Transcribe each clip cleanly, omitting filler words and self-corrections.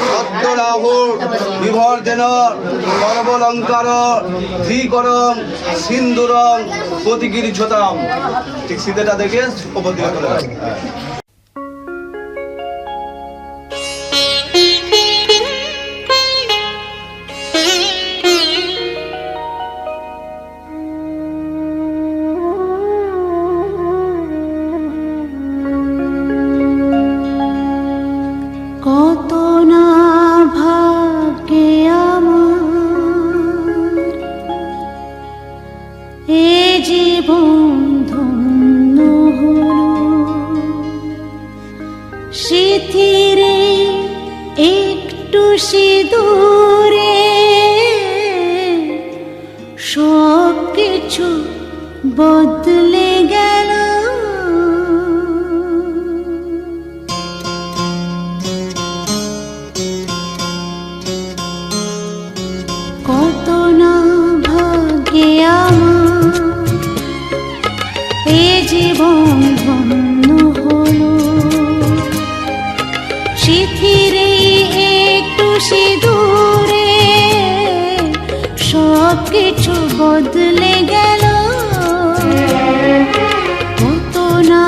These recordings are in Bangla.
সত্যরাহুর বিভর্জন সর্বলঙ্কার ধীকরম সিন্দুরম প্রতিগিরিছতাম। ঠিক সিধেটা দেখে উপদিকা করে বদলে গেল। কত না ভাগ্যে আমার এ জীবন ধন্য হলো। শিথিরে একটু সিঁদুরে সব কিছু বদলে গেল। কত না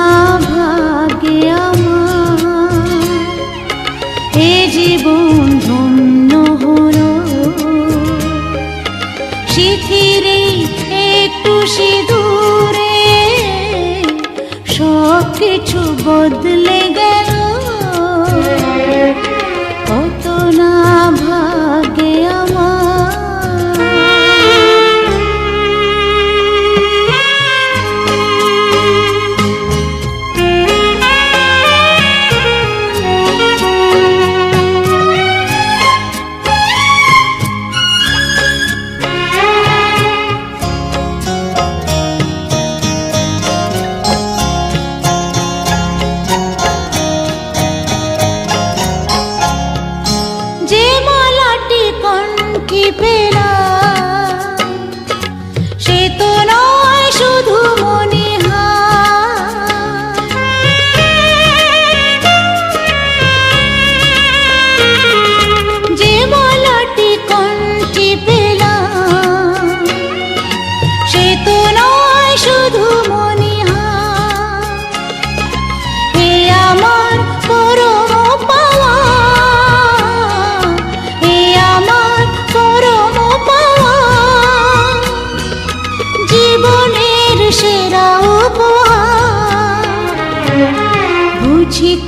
ভাগ্যে আমার এ জীবন ধন্য হলো। শিথিরে একটু সিঁদুরে সব কিছু বদলে গেল। কত না ভাগ্যে আমার।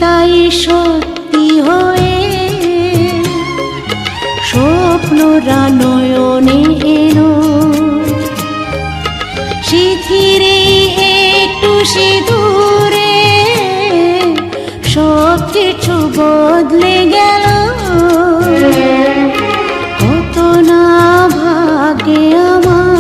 তাই সত্যি হয়ে স্বপ্নরা নয়নে এলো। শিথিরে একটু সিঁদুরে সব কিছু বদলে গেল। কত না ভাগ্যে আমার।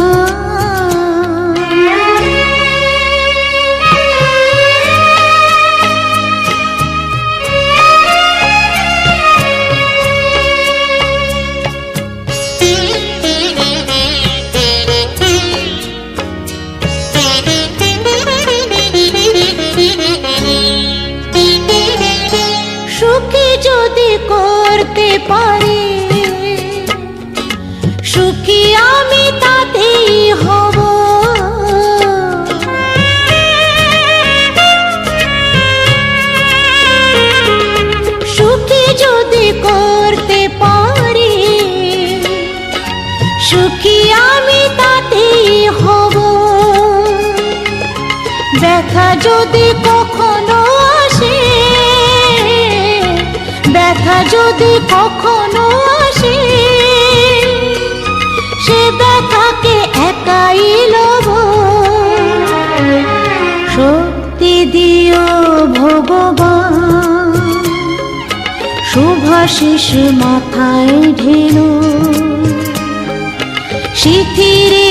সুখী যদি করতে পারি সুখী আমি তাতেই হব। সুখী যদি করতে পারি সুখী আমি তাতেই হব। ব্যথা যদি কখনো আসে ব্যথা যদি কখনো আসে সে ব্যথাকে একাই লব। শক্তি দিও ভগবান শুভাশিস মাথায় ঢেলো। শিথিরে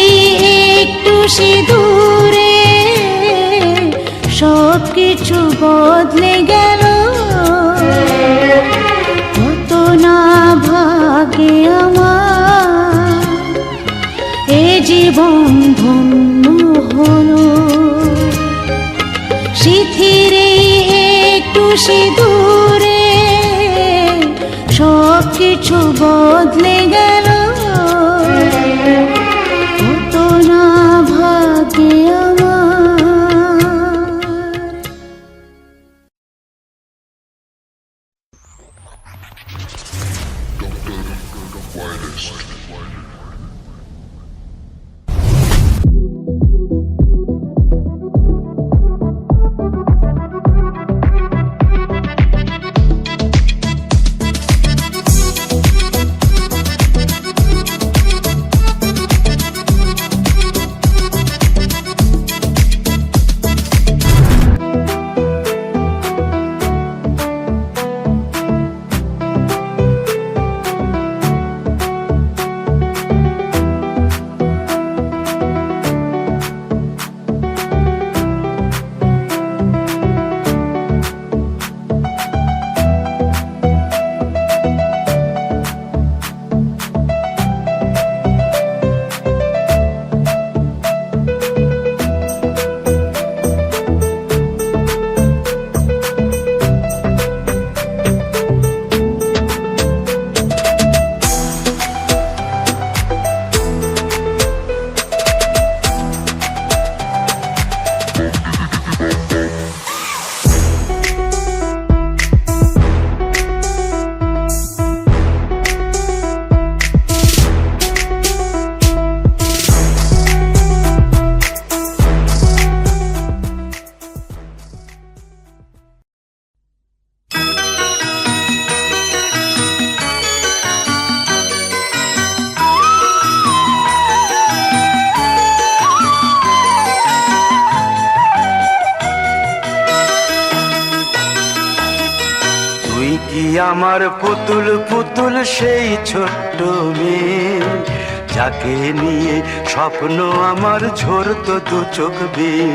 একটু সিঁদুরে সব কিছু বদলে গেল। কত না ভাগ্যে আমার এ জীবন ধন্য হলো। শিথিরে একটু সিঁদুরে কিছু বদলে গেল, কত না ভাগ্যে আমার। আমার পুতুল পুতুল সেই ছোট্ট মেয়ে, যাকে নিয়ে স্বপ্ন আমার ঝরতো দু চোখ বেয়ে।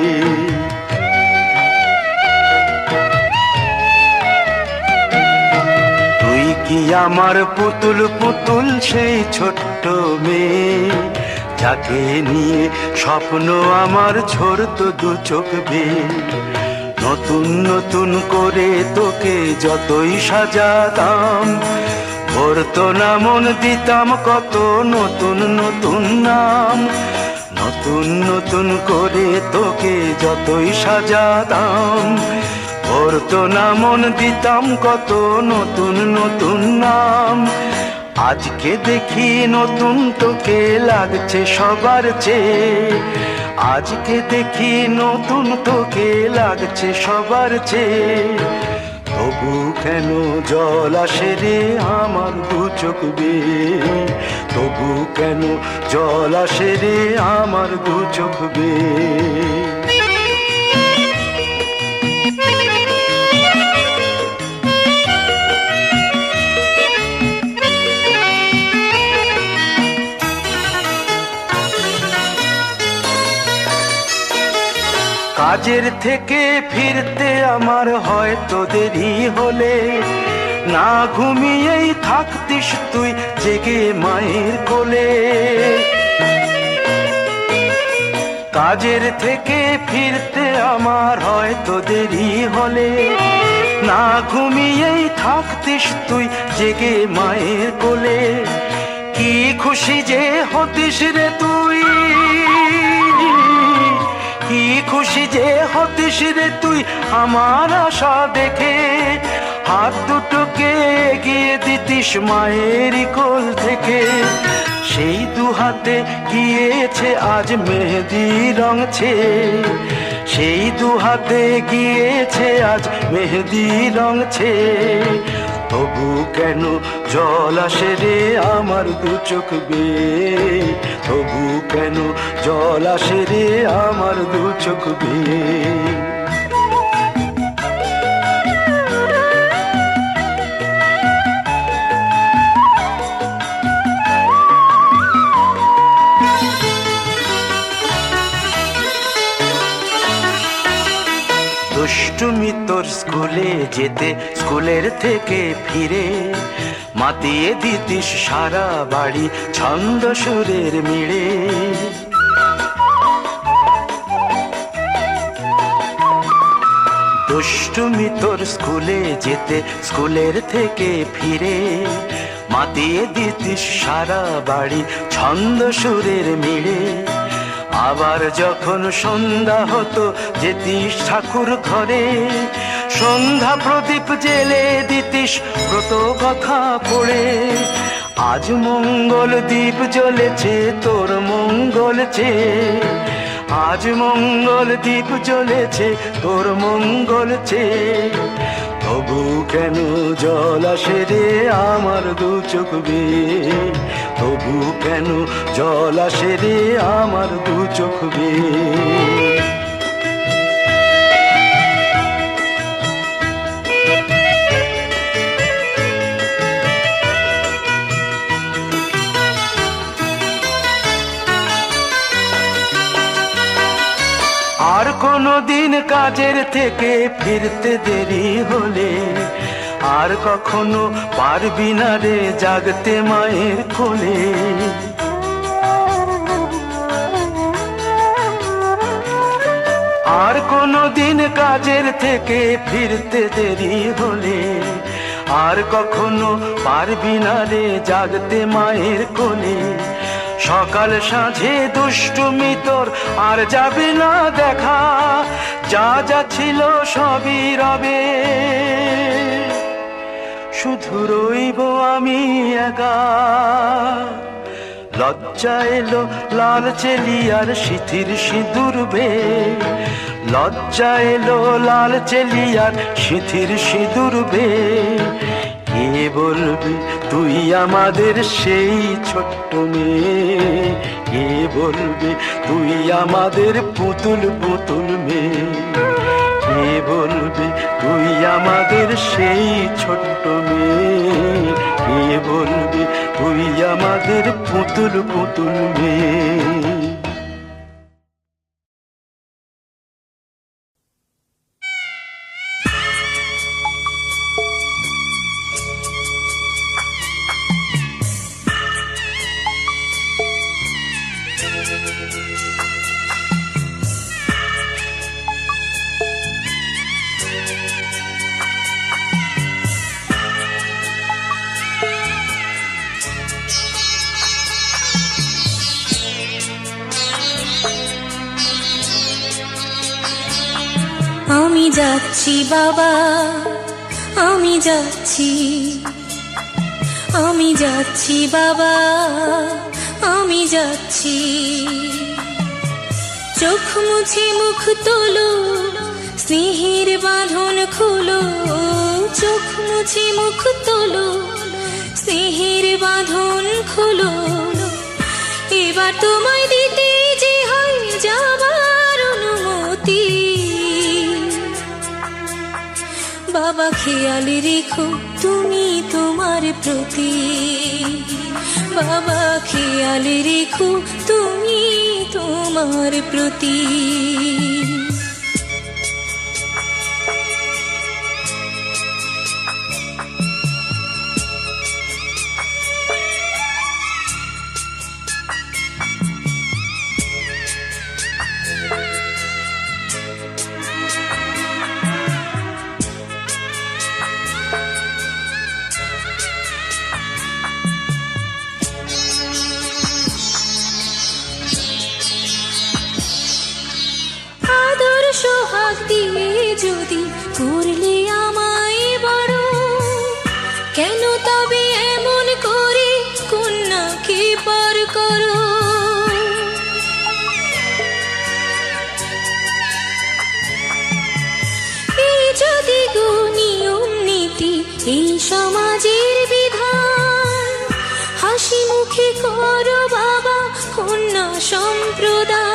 তুই কি আমার পুতুল পুতুল সেই ছোট্ট মেয়ে, যাকে নিয়ে স্বপ্ন আমার ঝরতো দু চোখ বেয়ে। নতুন নতুন করে তোকে যতই সাজাতাম, ভরতো না মন দিতাম কত নতুন নতুন নাম। নতুন নতুন করে তোকে যতই সাজাতাম, ভরতো না মন দিতাম কত নতুন নতুন নাম। আজকে দেখি নতুন তোকে লাগছে সবার চেয়ে, আজকে দেখি নতুন তোকে লাগছে সবার চেয়ে। তবু কেন জল আসে রে আমার দু চোখ বেয়ে, তবু কেন জল আসে রে আমার দু চোখ বেয়ে। কাজের থেকে ফিরতে আমার হয়তো দেরি হলে, না ঘুমিয়েই থাকতিস তুই জেগে মায়ের কোলে। কাজের থেকে ফিরতে আমার হয়তো দেরি হলে, না ঘুমিয়েই থাকতিস তুই জেগে মায়ের কোলে। কি খুশি যে হতিস রে তুই, কি খুশি যে হতিস রে তুই আমার আশা দেখে। হাত দুটোকে এগিয়ে দিতিস মায়ের কোল থেকে, সেই দু হাতে গিয়েছে আজ মেহেদি রং ছেয়ে। সেই দু হাতে গিয়েছে আজ মেহেদি রং ছেয়ে। তবু কেন জল আসে রে আমার দু চোখ বেয়ে, তবু কেন জল আসে রে আমার দু চোখ বেয়ে। দুষ্টুমি তোর স্কুলে যেতে, স্কুলের থেকে ফিরে মাতিয়ে দিতিস সারা বাড়ি ছন্দ সুরের মিড়ে। দুষ্টুমি তোর স্কুলে যেতে, স্কুলের থেকে ফিরে মাতিয়ে দিতিস সারা বাড়ি ছন্দ সুরের মিলে। আবার যখন সন্ধ্যা হতো যেতিস ঠাকুর ঘরে, সন্ধ্যা প্রদীপ জেলে দিতিস ব্রত কথা পড়ে। আজ মঙ্গল দ্বীপ জ্বলেছে তোর মঙ্গল চেয়ে, আজ মঙ্গল দ্বীপ জ্বলেছে তোর মঙ্গল চেয়ে। তবু কেন জল আসে রে আমার দু চোখ বেয়ে, তবু কেন জল আসে রে আমার দু চোখ বেয়ে। আর কোনো দিন কাজের থেকে ফিরতে দেরি হলে, আর কখনো পারবি না রে জাগতে মায়ের কোলে। আর কোনো দিন কাজের থেকে ফিরতে দেরি হলে, আর কখনো পারবি না রে জাগতে মায়ের কোলে। সকাল সাঁঝে দুষ্টুমি তোর আর যাবে না দেখা, যা যা ছিল সবই রবে, শুধু রইব আমি একা। লজ্জা এলো লাল চেলিয়ার সিথির সিঁদুর বে, লজ্জা এলো লাল চেলিয়ার সিথির সিঁদুর বে। কে বলবে তুই আমাদের সেই ছোট্ট মেয়ে, কে বলবে তুই আমাদের পুতুল পুতুল মেয়ে, কে বলবে তুই আমাদের সেই ছোট্ট মেয়ে, কে বলবে তুই আমাদের পুতুল পুতুল মেয়ে। আমি যাচ্ছি বাবা, আমি যাচ্ছি, আমি যাচ্ছি বাবা, আমি যাচ্ছি। চোখ মুছে মুখ তোলো, স্নেহের বাঁধন খুলো, চোখ মুছে মুখ তোলো, স্নেহের বাঁধন খুলো। এবার তোমায় দিতে যে হয় যাবার অনুমতি। বাবা খেয়াল রেখো তুমি তোমার প্রতি, বাবা খেয়াল রেখো তুমি তোমার প্রতি। সোহাগ দিয়ে যদি করলে আমায় বড়, কেন তবে এমন করে কন্যাকে পর করো। এই যদি গো নিয়ম নীতি এই সমাজের বিধান, হাসি মুখে করো বাবা কন্যা সম্প্রদান।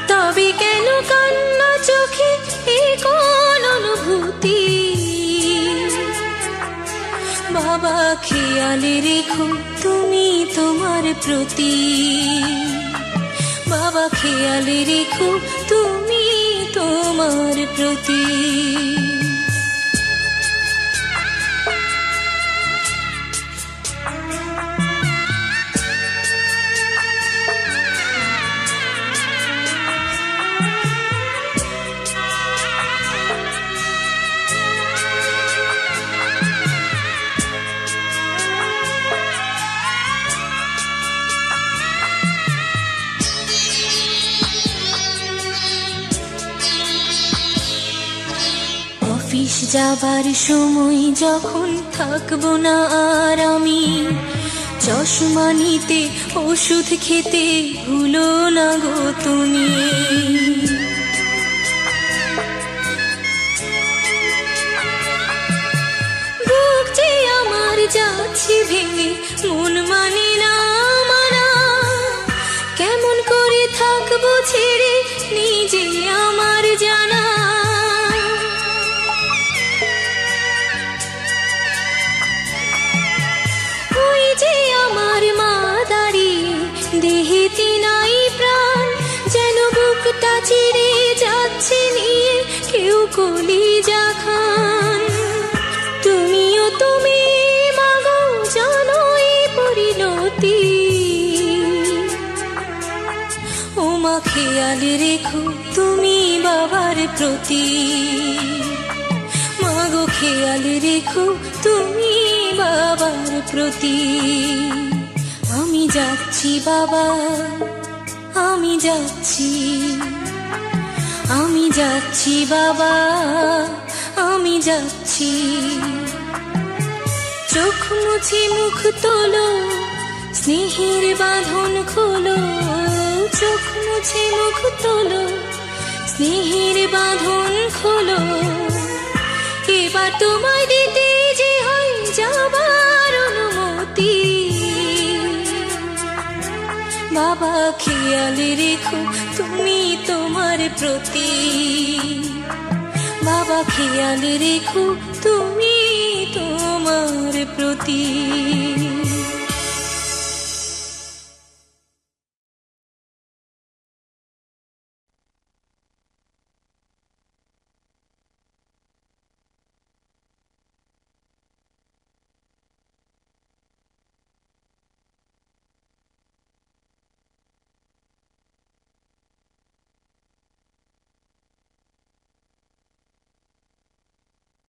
তবে কেন কান্না চোখে এই কোন অনুভূতি। বাবা খেয়াল রেখো তুমি তোমার প্রতি, বাবা খেয়াল রেখো তুমি তোমার প্রতি। যাবার সময় যখন থাকবো না আর আমি, চশমা নিতে ওষুধ খেতে ভুলো না গো তুমি। বুক যে আমার যাচ্ছে ভেঙে, মন মানে না মানা, কেমন করে থাকবো ছেড়ে নিজে আমার জানা। ওই যে আমার মা দাঁড়িয়ে, দেহেতে নাই প্রাণ, যেন বুকটা চিরে যাচ্ছে নিয়ে কেউ কলিজা খান। তুমিও তুমি মাগো জানো এই পরিণতি, ও মা খেয়াল রেখো তুমি বাবার প্রতি, মাগো খেয়াল রেখো তুমি বাবার প্রতি। আমি যাচ্ছি বাবা, আমি যাচ্ছি, আমি যাচ্ছি বাবা, আমি যাচ্ছি। চোখ মুছে মুখ তোলো, স্নেহের বাঁধন খোলো, চোখ মুছে মুখ তোলো, স্নেহের বাঁধন খোলো। এবার তোমায় দিতে যে হয় যাবার অনুমতি, বাবা খেয়াল রেখো তুমি তোমার প্রতি, বাবা খেয়াল রেখো তুমি তোমার প্রতি।